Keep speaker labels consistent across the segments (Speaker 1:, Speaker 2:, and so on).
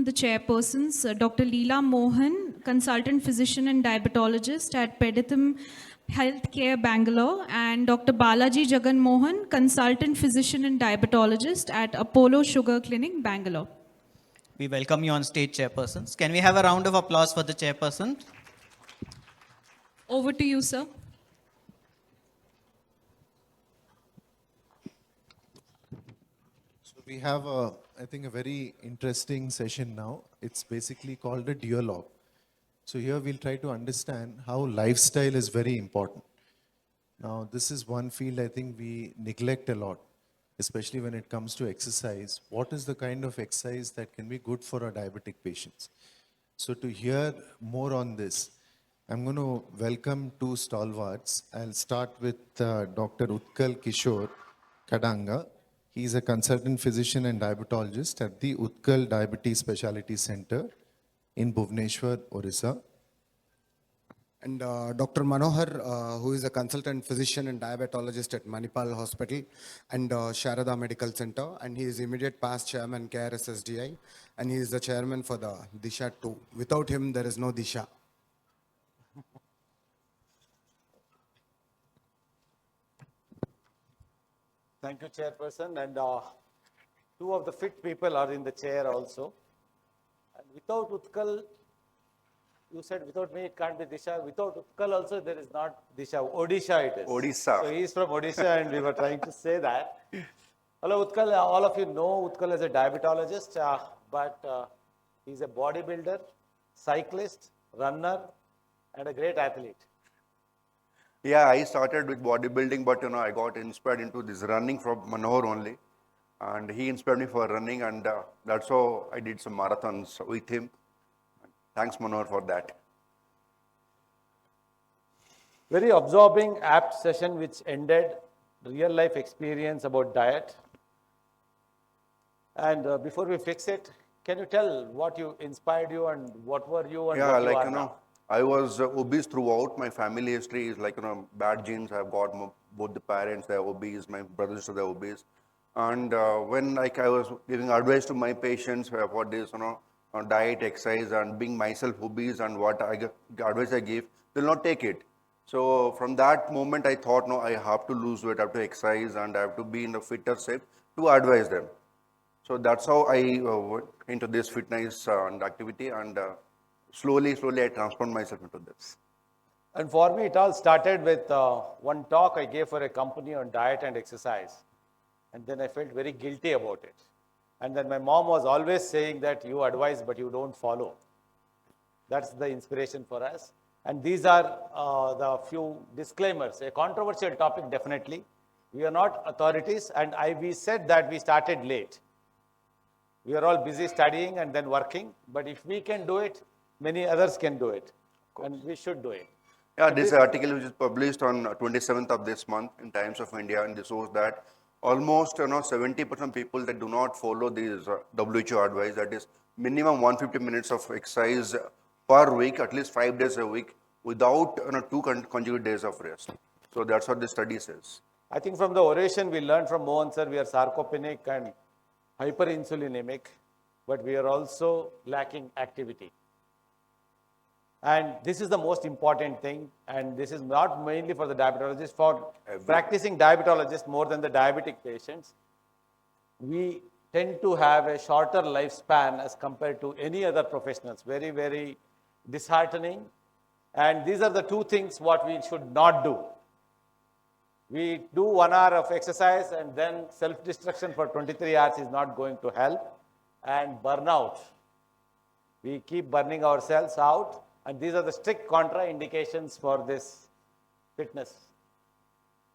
Speaker 1: the chairpersons, Dr. Leela Mohan, consultant physician and diabetologist at Peditham Healthcare, Bangalore, and Dr. Balaji Jagan Mohan, consultant physician and diabetologist at Apollo Sugar Clinic, Bangalore.
Speaker 2: We welcome you on stage, chairpersons. Can we have a round of applause for the chairperson?
Speaker 1: Over to you, sir.
Speaker 3: So we have, I think, a very interesting session now. It's basically called a Duolog. So here we'll try to understand how lifestyle is very important. Now, this is one field I think we neglect a lot, especially when it comes to exercise. What is the kind of exercise that can be good for our diabetic patients? So to hear more on this, I'm going to welcome two stalwarts. I'll start with Dr. Kishore Kadanga. He's a consultant physician and diabetologist at the Utkal Diabetes Specialty Center in Bhubaneswar, Orissa.
Speaker 4: And Dr. Manohar, who is a consultant physician and diabetologist at Manipal Hospital and Sharada Medical Center, and he is immediate past chairman KRSSDI, and he is the chairman for the Disha 2. Without him, there is no Disha.
Speaker 5: Thank you, Chairperson. And two of the fit people are in the chair also. And without Utkal, you said without me it can't be Disha. Without Utkal also there is not Disha. Odisha it is.
Speaker 6: Odisha.
Speaker 5: So he is from Odisha and we were trying to say that. Hello Utkal, all of you know Utkal as a diabetologist, but he's a bodybuilder, cyclist, runner, and a great athlete.
Speaker 6: Yeah, I started with bodybuilding, but I got inspired into this running from Manohar only. And he inspired me for running, and that's how I did some marathons with him. Thanks, Manohar, for that.
Speaker 5: Very absorbing, apt session which ended real life experience about diet. And before we fix it, can you tell what you inspired you and what were you and what you are now?
Speaker 6: I was obese throughout. My family history is like, bad genes. I've got both the parents, they're obese, my brothers, they're obese. And when I was giving advice to my patients for this, on diet, exercise, and being myself obese and what advice I give, they'll not take it. So from that moment, I thought, no, I have to lose weight, I have to exercise, and I have to be in a fitter shape to advise them. So that's how I went into this fitness and activity, and slowly I transformed myself into this.
Speaker 5: And for me, it all started with one talk I gave for a company on diet and exercise. And then I felt very guilty about it. And then my mom was always saying that you advise, but you don't follow. That's the inspiration for us. And these are the few disclaimers. A controversial topic, definitely. We are not authorities, and we said that we started late. We are all busy studying and then working, but if we can do it, many others can do it, and we should do it.
Speaker 6: Yeah, this article which is published on 27th of this month in Times of India, and this shows that almost 70% people that do not follow these WHO advice, that is minimum 150 minutes of exercise per week, at least 5 days a week, without 2 consecutive days of rest. So that's what the study says.
Speaker 5: I think from the oration we learned from Mohan sir, we are sarcopenic and hyperinsulinemic, but we are also lacking activity. And this is the most important thing, and this is not mainly for the diabetologist, for practicing diabetologists more than the diabetic patients. We tend to have a shorter lifespan as compared to any other professionals. Very, very disheartening. And these are the two things what we should not do. We do 1 hour of exercise and then self-destruction for 23 hours is not going to help. And burnout. We keep burning ourselves out. And these are the strict contraindications for this fitness.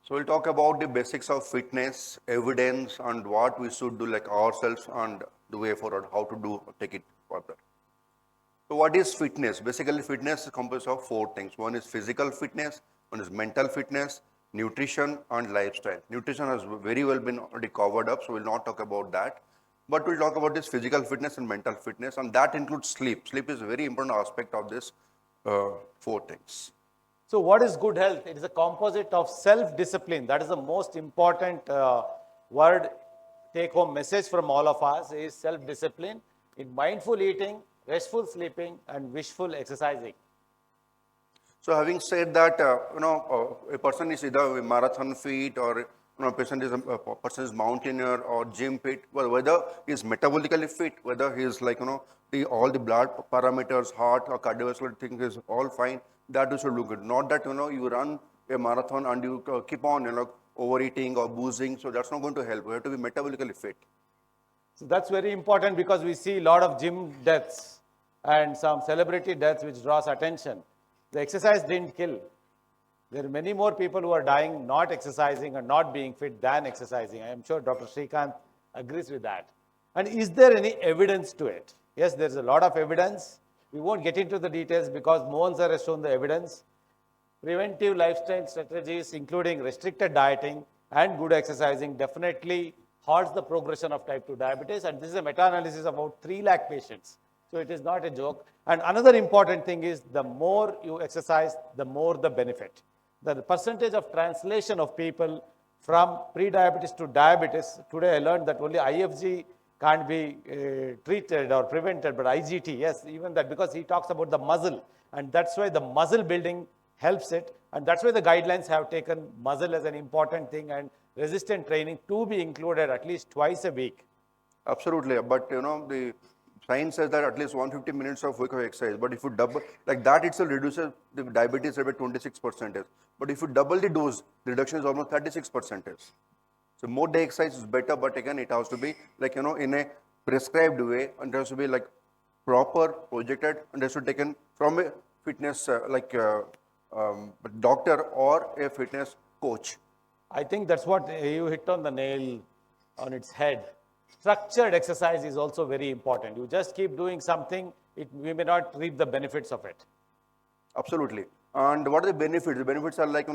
Speaker 6: So we'll talk about the basics of fitness, evidence, and what we should do like ourselves and the way forward, how to take it further. So what is fitness? Basically, fitness is composed of 4 things. One is physical fitness, one is mental fitness, nutrition, and lifestyle. Nutrition has very well been already covered up, so we'll not talk about that. But we'll talk about this physical fitness and mental fitness, and that includes sleep. Sleep is a very important aspect of this 4 things.
Speaker 5: So what is good health? It is a composite of self-discipline. That is the most important word, take-home message from all of us is self-discipline in mindful eating, restful sleeping, and wishful exercising.
Speaker 6: So having said that, a person is either a marathon fit or a person is mountaineer or gym fit, well, whether he's metabolically fit, whether he's like, all the blood parameters, heart or cardiovascular thing is all fine, that you should look good. Not that, you run a marathon and you keep on, overeating or boozing. So that's not going to help. You have to be metabolically fit.
Speaker 5: So that's very important because we see a lot of gym deaths and some celebrity deaths which draws attention. The exercise didn't kill. There are many more people who are dying not exercising and not being fit than exercising. I am sure Dr. Srikanth agrees with that. And is there any evidence to it? Yes, there's a lot of evidence. We won't get into the details because Mohan sir has shown the evidence. Preventive lifestyle strategies, including restricted dieting and good exercising, definitely halts the progression of type 2 diabetes. And this is a meta-analysis of about 3 lakh patients. So it is not a joke. And another important thing is the more you exercise, the more the benefit. The percentage of translation of people from pre-diabetes to diabetes, today I learned that only IFG can't be treated or prevented, but IGT, yes, even that, because he talks about the muscle. And that's why the muscle building helps it. And that's why the guidelines have taken muscle as an important thing and resistant training to be included at least twice a week.
Speaker 6: Absolutely. But, the science says that at least 150 minutes of work of exercise. But if you double, like that itself reduces the diabetes rate by 26%. But if you double the dose, the reduction is almost 36%. So more day exercise is better, but again, it has to be like, in a prescribed way, and it has to be like proper, projected, and it has to be taken from a fitness, doctor or a fitness coach.
Speaker 5: I think that's what you hit on the nail on its head. Structured exercise is also very important. You just keep doing something, we may not reap the benefits of it.
Speaker 6: Absolutely. And what are the benefits? The benefits are like,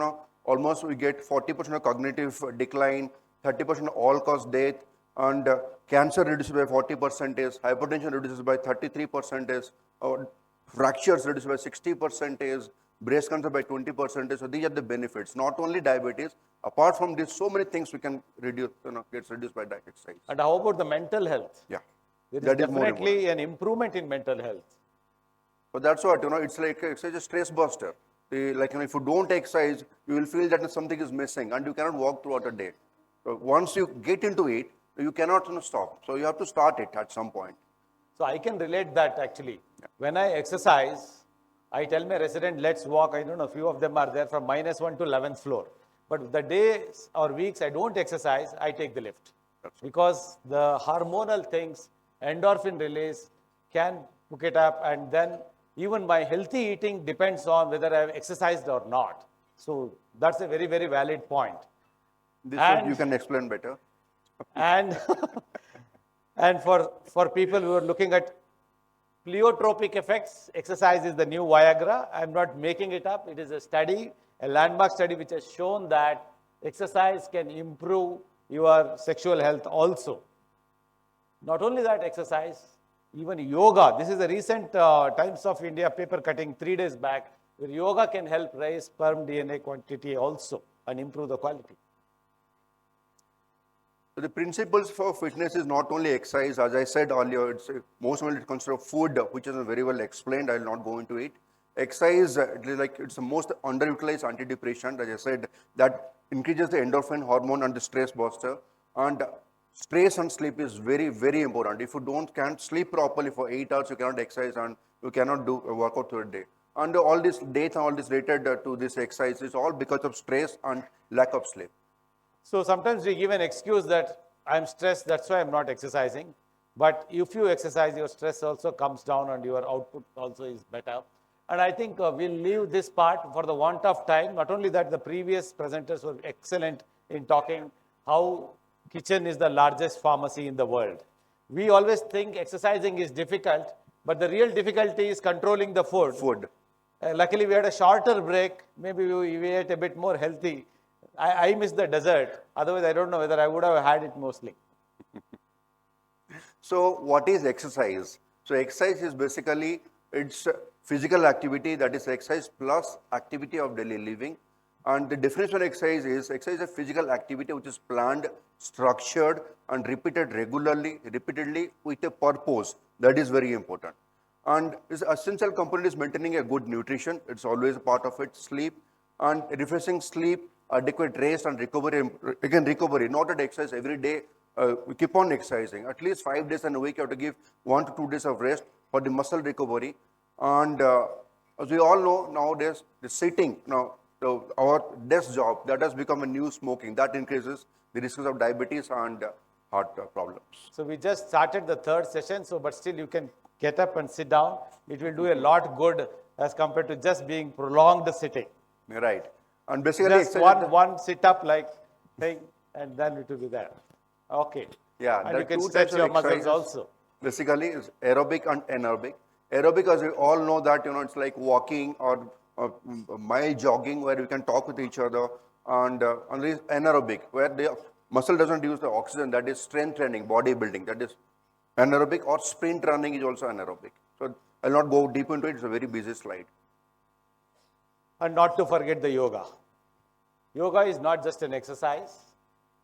Speaker 6: almost we get 40% of cognitive decline, 30% all-cause death, and cancer reduces by 40%, hypertension reduces by 33%, fractures reduces by 60%, breast cancer by 20%. So these are the benefits. Not only diabetes, apart from this, so many things we can reduce, gets reduced by diet exercise.
Speaker 5: And how about the mental health?
Speaker 6: Yeah.
Speaker 5: There is
Speaker 6: That is more
Speaker 5: definitely an improvement in mental health.
Speaker 6: So that's what, it's like exercise is a stress buster. Like, if you don't exercise, you will feel that something is missing and you cannot walk throughout a day. So once you get into it, you cannot stop. So you have to start it at some point.
Speaker 5: So I can relate that actually. When I exercise, I tell my resident, let's walk. I don't know, a few of them are there from -1 to 11th floor. But the days or weeks I don't exercise, I take the lift. Because the hormonal things, endorphin release can hook it up, and then even my healthy eating depends on whether I have exercised or not. So that's a very, very valid point.
Speaker 6: This
Speaker 5: And-
Speaker 6: you can explain better.
Speaker 5: And, and for people who are looking at pleiotropic effects, exercise is the new Viagra. I'm not making it up. It is a study, a landmark study, which has shown that exercise can improve your sexual health also. Not only that, exercise, even yoga. This is a recent Times of India paper cutting 3 days back, where yoga can help raise sperm DNA quantity also and improve the quality.
Speaker 6: So the principles for fitness is not only exercise, as I said earlier, it's most of it comes from food, which is very well explained. I will not go into it. Exercise, it's the most underutilized antidepressant, as I said, that increases the endorphin hormone and the stress buster. And stress and sleep is very, very important. If you can't sleep properly for 8 hours, you cannot exercise and you cannot do a workout through a day. And all this data, all this related to this exercise is all because of stress and lack of sleep.
Speaker 5: So sometimes we give an excuse that I'm stressed, that's why I'm not exercising. But if you exercise, your stress also comes down and your output also is better. And I think we'll leave this part for the want of time. Not only that, the previous presenters were excellent in talking how kitchen is the largest pharmacy in the world. We always think exercising is difficult, but the real difficulty is controlling the food. Luckily, we had a shorter break. Maybe we ate a bit more healthy. I missed the dessert. Otherwise, I don't know whether I would have had it mostly.
Speaker 6: So what is exercise? So exercise is basically, it's physical activity, that is exercise plus activity of daily living. And the definition of exercise is a physical activity which is planned, structured, and repeated repeatedly with a purpose. That is very important. And its essential component is maintaining a good nutrition. It's always a part of it. Sleep and refreshing sleep, adequate rest and recovery. Again, recovery, not at exercise every day. We keep on exercising. At least 5 days in a week, you have to give 1 to 2 days of rest for the muscle recovery. And as we all know nowadays, the sitting, our desk job, that has become a new smoking. That increases the risks of diabetes and heart problems.
Speaker 5: So we just started the third session, so but still you can get up and sit down. It will do a lot good as compared to just being prolonged sitting.
Speaker 6: Right. And basically,
Speaker 5: Just one sit up like thing, and then it will be there. Okay.
Speaker 6: yeah,
Speaker 5: And
Speaker 6: there
Speaker 5: you
Speaker 6: are
Speaker 5: can
Speaker 6: two
Speaker 5: stretch
Speaker 6: types of
Speaker 5: your muscles
Speaker 6: exercises.
Speaker 5: also.
Speaker 6: Basically, is aerobic and anaerobic. Aerobic, as we all know that, it's like walking or mile jogging where we can talk with each other. And there is anaerobic, where the muscle doesn't use the oxygen. That is strength training, bodybuilding. That is anaerobic, or sprint running is also anaerobic. So I'll not go deep into it. It's a very busy slide.
Speaker 5: And not to forget the yoga. Yoga is not just an exercise.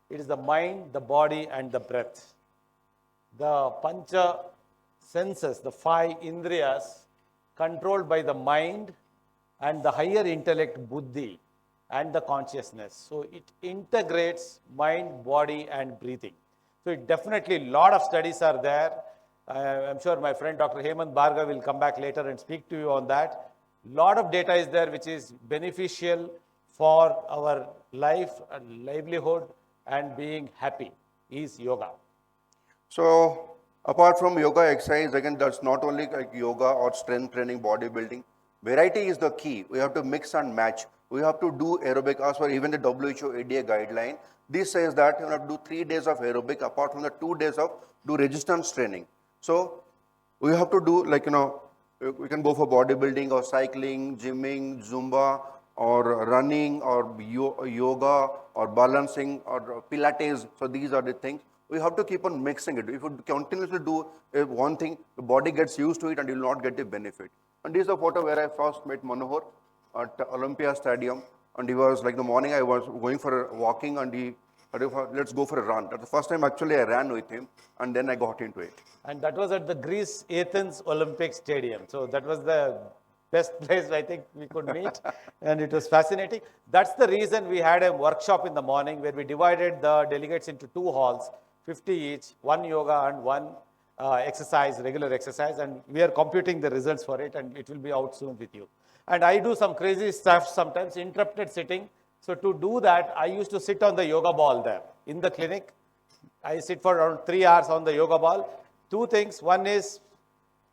Speaker 5: It is the mind, the body, and the breath. The pancha senses, the 5 indriyas, controlled by the mind and the higher intellect, buddhi, and the consciousness. So it integrates mind, body, and breathing. So it definitely, lot of studies are there. I'm sure my friend Dr. Hemant Bhargav will come back later and speak to you on that. Lot of data is there which is beneficial for our life and livelihood and being happy is yoga.
Speaker 6: So apart from yoga exercise, again, that's not only like yoga or strength training, bodybuilding. Variety is the key. We have to mix and match. We have to do aerobic as per even the WHO ADA guideline. This says that you have to do 3 days of aerobic apart from the 2 days of do resistance training. So we have to do we can go for bodybuilding or cycling, gymming, Zumba, or running, or yoga, or balancing, or Pilates. So these are the things. We have to keep on mixing it. If you continuously do one thing, the body gets used to it and you will not get the benefit. And this is a photo where I first met Manohar at Olympia Stadium. And he was like the morning I was going for a walking and he said, let's go for a run. That's the first time actually I ran with him and then I got into it.
Speaker 5: And that was at the Greece Athens Olympic Stadium. So that was the best place I think we could meet. And it was fascinating. That's the reason we had a workshop in the morning where we divided the delegates into 2 halls, 50 each, 1 yoga and 1 exercise, regular exercise. And we are computing the results for it and it will be out soon with you. And I do some crazy stuff sometimes, interrupted sitting. So to do that, I used to sit on the yoga ball there in the clinic. I sit for around 3 hours on the yoga ball. 2 things. One is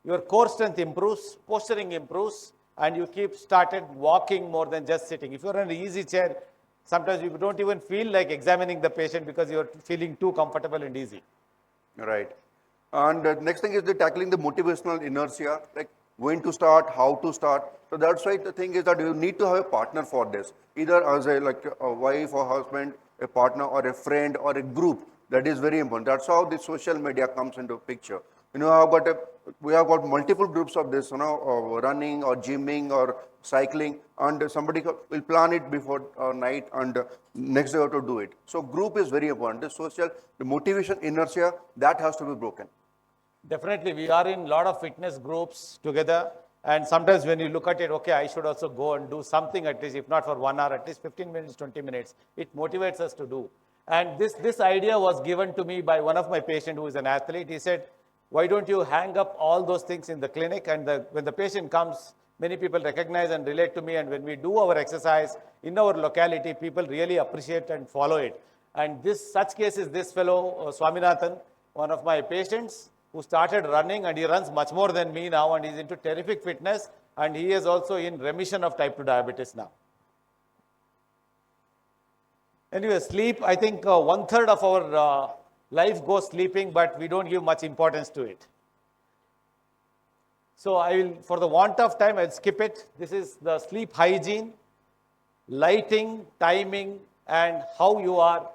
Speaker 5: your core strength improves, posturing improves, and you keep started walking more than just sitting. If you're in an easy chair, sometimes you don't even feel like examining the patient because you're feeling too comfortable and easy.
Speaker 6: Right. And next thing is the tackling the motivational inertia, like when to start, how to start. So that's why the thing is that you need to have a partner for this, either as a wife or husband, a partner or a friend or a group. That is very important. That's how the social media comes into picture. We have got multiple groups of this, running or gymming or cycling, and somebody will plan it before night and next day have to do it. So group is very important. The motivation inertia, that has to be broken.
Speaker 5: Definitely, we are in a lot of fitness groups together. And sometimes when you look at it, okay, I should also go and do something at least, if not for 1 hour, at least 15 minutes, 20 minutes. It motivates us to do. And this idea was given to me by one of my patients who is an athlete. He said, why don't you hang up all those things in the clinic? And when the patient comes, many people recognize and relate to me. And when we do our exercise in our locality, people really appreciate and follow it. And such cases, this fellow, Swaminathan, one of my patients, who started running, and he runs much more than me now, and he's into terrific fitness, and he is also in remission of type 2 diabetes now. Anyway, sleep, I think 1/3 of our life goes sleeping, but we don't give much importance to it. So I will, for the want of time, I'll skip it. This is the sleep hygiene, lighting, timing, and how you are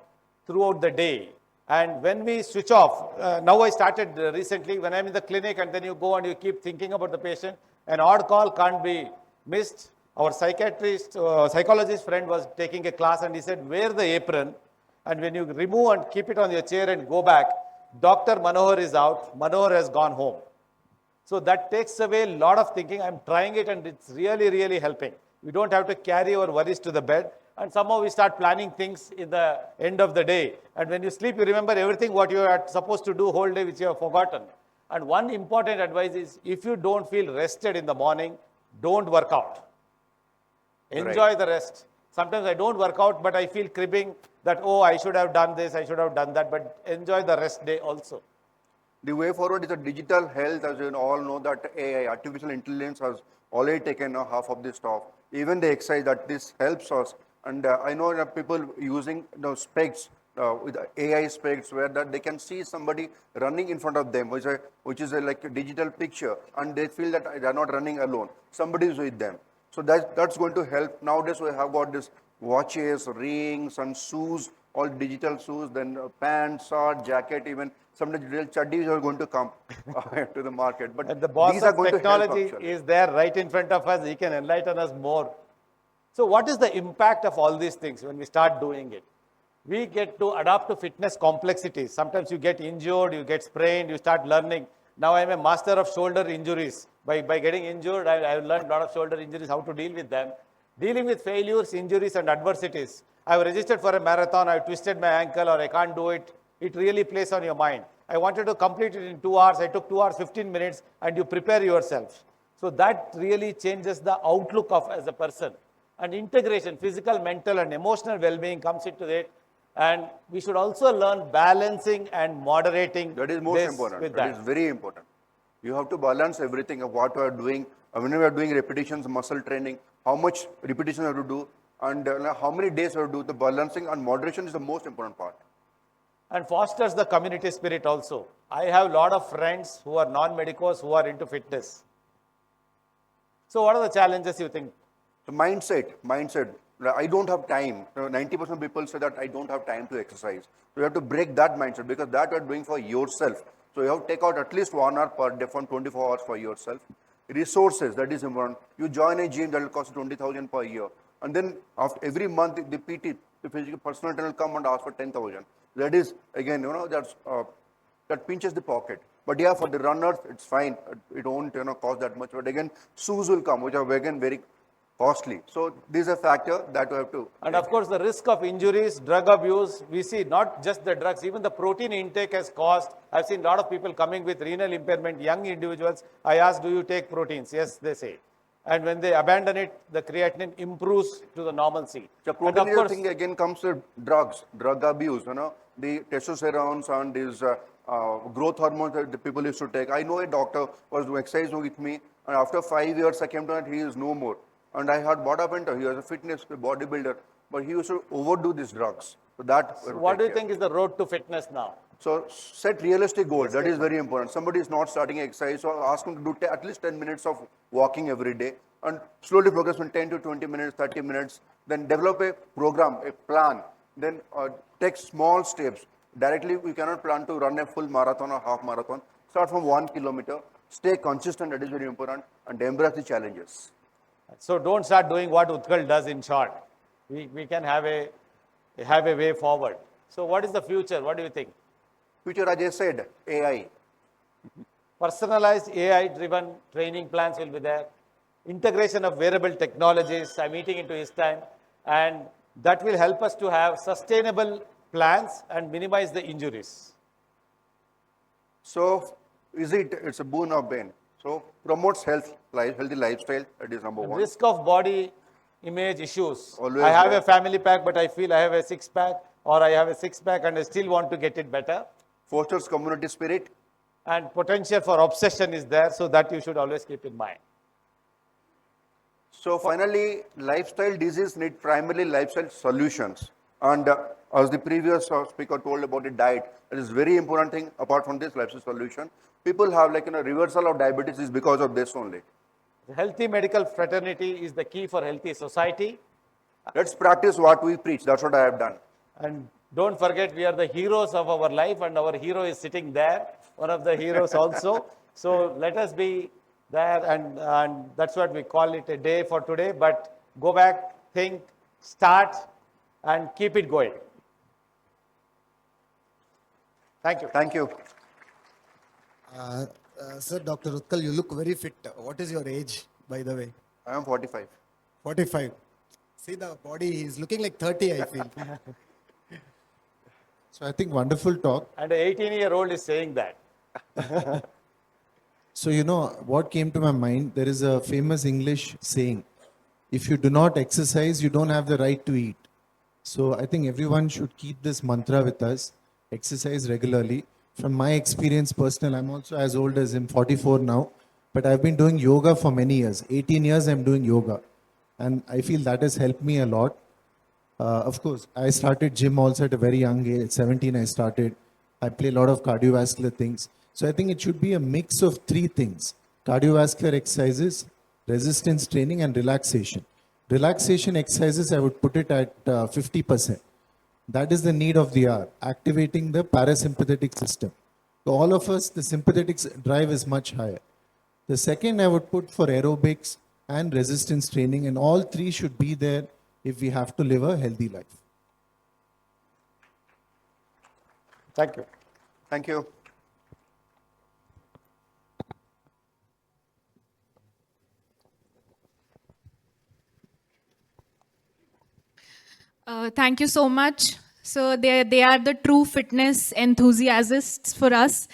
Speaker 5: throughout the day. And when we switch off, now I started recently, when I'm in the clinic and then you go and you keep thinking about the patient, an odd call can't be missed. Our psychologist friend was taking a class and he said, wear the apron and when you remove and keep it on your chair and go back, Dr. Manohar is out, Manohar has gone home. So that takes away a lot of thinking. I'm trying it and it's really, really helping. We don't have to carry our worries to the bed. And somehow we start planning things in the end of the day. And when you sleep, you remember everything what you are supposed to do whole day, which you have forgotten. And one important advice is, if you don't feel rested in the morning, don't work out. Enjoy the rest. Sometimes I don't work out, but I feel cribbing that, oh, I should have done this, I should have done that, but enjoy the rest day also.
Speaker 6: The way forward is a digital health. As you all know, that AI, artificial intelligence, has already taken half of this stuff. Even the exercise, that this helps us. And I know that people using specs, with AI specs, where that they can see somebody running in front of them, which is like a digital picture, and they feel that they are not running alone. Somebody is with them. So that's going to help. Nowadays we have got this watches, rings, and shoes, all digital shoes, then pants, shirt, jacket, even sometimes real chaddis are going to come to the market. But
Speaker 5: And the boss
Speaker 6: these are
Speaker 5: of
Speaker 6: going to help
Speaker 5: technology
Speaker 6: actually.
Speaker 5: is there right in front of us. He can enlighten us more. So what is the impact of all these things when we start doing it? We get to adapt to fitness complexities. Sometimes you get injured, you get sprained, you start learning. Now I'm a master of shoulder injuries. By getting injured, I've learned a lot of shoulder injuries, how to deal with them. Dealing with failures, injuries, and adversities. I've registered for a marathon, I've twisted my ankle, or I can't do it. It really plays on your mind. I wanted to complete it in 2 hours. I took 2 hours, 15 minutes, and you prepare yourself. So that really changes the outlook of as a person. And integration, physical, mental, and emotional well-being comes into it. And we should also learn balancing and moderating.
Speaker 6: That is most
Speaker 5: this
Speaker 6: important.
Speaker 5: with
Speaker 6: That is very important. You have to balance everything of what you are doing. When you are doing repetitions, muscle training, how much repetition you have to do, and how many days you have to do. The balancing and moderation is the most important part.
Speaker 5: And fosters the community spirit also. I have a lot of friends who are non-medicos who are into fitness. So what are the challenges you think?
Speaker 6: So mindset. I don't have time. 90% of people say that I don't have time to exercise. So you have to break that mindset, because that you are doing for yourself. So you have to take out at least 1 hour per day from 24 hours for yourself. Resources, that is important. You join a gym, that will cost 20,000 per year. And then after every month, the PT, the physical personal trainer will come and ask for 10,000. That is, again, that pinches the pocket. But yeah, for the runners, it's fine. It won't cost that much. But again, shoes will come, which are again very costly. So this is a factor that we have to.
Speaker 5: And of course, the risk of injuries, drug abuse, we see not just the drugs, even the protein intake has caused. I've seen a lot of people coming with renal impairment, young individuals. I ask, do you take proteins? Yes, they say. And when they abandon it, the creatinine improves to the normalcy.
Speaker 6: The
Speaker 5: And of
Speaker 6: protein
Speaker 5: course,
Speaker 6: thing again comes with drugs, drug abuse, the testosterone and these growth hormones that the people used to take. I know a doctor was doing exercise with me, and after 5 years I came to know he is no more. And I heard what happened to him. He was a fitness bodybuilder, but he used to overdo these drugs. So
Speaker 5: what do you think is the road to fitness now?
Speaker 6: So set realistic goals. That is very important. Somebody is not starting exercise, so ask him to do at least 10 minutes of walking every day, and slowly progress from 10 to 20 minutes, 30 minutes. Then develop a program, a plan. Then take small steps. Directly, we cannot plan to run a full marathon or half marathon. Start from 1 kilometer. Stay consistent. That is very important, and embrace the challenges.
Speaker 5: So don't start doing what Utkal does in short. We can have a way forward. So what is the future? What do you think?
Speaker 6: Future, as I said, AI.
Speaker 5: Personalized AI-driven training plans will be there. Integration of wearable technologies, I'm eating into his time. And that will help us to have sustainable plans and minimize the injuries.
Speaker 6: So it's a boon or bane? So promotes healthy lifestyle. That is number one.
Speaker 5: Risk of body image issues.
Speaker 6: Always
Speaker 5: I have
Speaker 6: there.
Speaker 5: a family pack, but I feel I have a six-pack, or I have a six-pack and I still want to get it better.
Speaker 6: Fosters community spirit.
Speaker 5: And potential for obsession is there, so that you should always keep in mind.
Speaker 6: So finally, lifestyle disease need primarily lifestyle solutions. And as the previous speaker told about the diet, it is very important thing apart from this lifestyle solution. People have reversal of diabetes is because of this only.
Speaker 5: The healthy medical fraternity is the key for healthy society.
Speaker 6: Let's practice what we preach. That's what I have done.
Speaker 5: And don't forget, we are the heroes of our life, and our hero is sitting there, one of the heroes also. So let us be there, and that's what we call it a day for today. But go back, think, start, and keep it going. Thank you.
Speaker 6: Thank you.
Speaker 4: Sir, Dr. Utkal, you look very fit. What is your age, by the way?
Speaker 6: I am 45.
Speaker 4: 45. See the body, he's looking like 30, I feel.
Speaker 3: So I think wonderful talk.
Speaker 5: And an 18-year-old is saying that.
Speaker 3: So, you know, what came to my mind, there is a famous English saying, if you do not exercise, you don't have the right to eat. So I think everyone should keep this mantra with us, exercise regularly. From my experience personal, I'm also as old as him, 44 now, but I've been doing yoga for many years. 18 years I'm doing yoga. And I feel that has helped me a lot. Of course, I started gym also at a very young age. At 17 I started. I play a lot of cardiovascular things. So I think it should be a mix of three things: cardiovascular exercises, resistance training, and relaxation. Relaxation exercises, I would put it at 50%. That is the need of the hour, activating the parasympathetic system. So all of us, the sympathetic drive is much higher. The second I would put for aerobics and resistance training, and all three should be there if we have to live a healthy life.
Speaker 5: Thank you.
Speaker 6: Thank you.
Speaker 1: Thank you so much. So they are the true fitness enthusiasts for us.